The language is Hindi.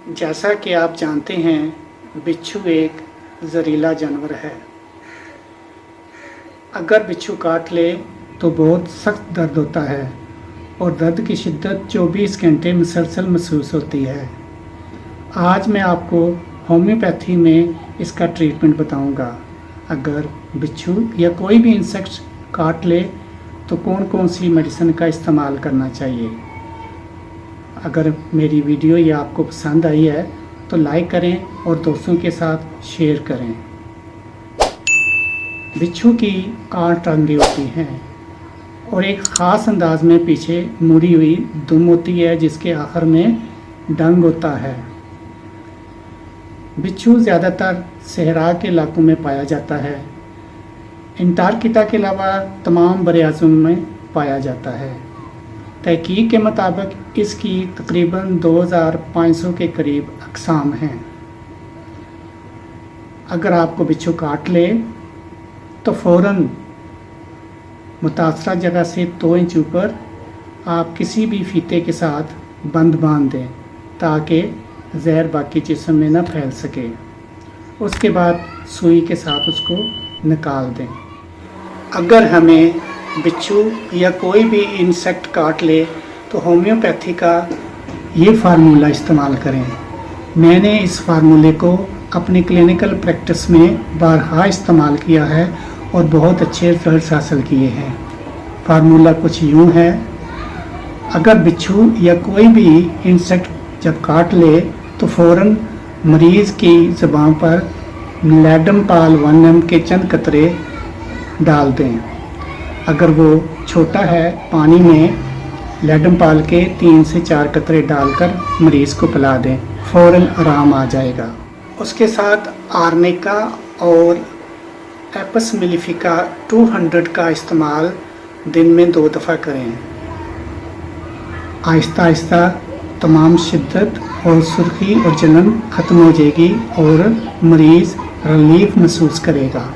जैसा कि आप जानते हैं, बिच्छू एक जहरीला जानवर है। अगर बिच्छू काट ले तो बहुत सख्त दर्द होता है और दर्द की शिद्दत 24 घंटे मुसलसल महसूस होती है। आज मैं आपको होम्योपैथी में इसका ट्रीटमेंट बताऊंगा। अगर बिच्छू या कोई भी इंसेक्ट काट ले तो कौन कौन सी मेडिसिन का इस्तेमाल करना चाहिए। अगर मेरी वीडियो ये आपको पसंद आई है तो लाइक करें और दोस्तों के साथ शेयर करें। बिच्छू की 8 टांगें होती हैं और एक ख़ास अंदाज में पीछे मुड़ी हुई दुम होती है जिसके आखिर में डंग होता है। बिच्छू ज़्यादातर सहरा के इलाकों में पाया जाता है। अंटार्कटिका के अलावा तमाम बरे-ए-आज़म में पाया जाता है। तहकीक के मुताबिक इसकी तकरीबन 2500 के करीब अक़साम हैं। अगर आपको बिच्छू काट ले तो फ़ौरन मुतासरा जगह से 2 इंच ऊपर आप किसी भी फीते के साथ बंद बांध दें ताकि जहर बाकी जिस्म में न फैल सके। उसके बाद सुई के साथ उसको निकाल दें। अगर हमें बिच्छू या कोई भी इंसेक्ट काट ले तो होम्योपैथी का ये फार्मूला इस्तेमाल करें। मैंने इस फार्मूले को अपनी क्लिनिकल प्रैक्टिस में बारहा इस्तेमाल किया है और बहुत अच्छे रिजल्ट्स हासिल किए हैं। फार्मूला कुछ यूँ है। अगर बिच्छू या कोई भी इंसेक्ट जब काट ले तो फ़ौरन मरीज़ की ज़ुबान पर लैडमपाल 1 ml के चंद कतरे डाल दें। अगर वो छोटा है, पानी में लैडमपाल के 3 से 4 कतरे डालकर मरीज़ को पिला दें, फ़ौरन आराम आ जाएगा। उसके साथ आर्निका और एपिस मेलिफिका 200 का इस्तेमाल दिन में 2 दफ़ा करें। आहिस्ता आहिस्ता तमाम शिद्दत और सुर्खी और जलन ख़त्म हो जाएगी और मरीज़ रिलीफ महसूस करेगा।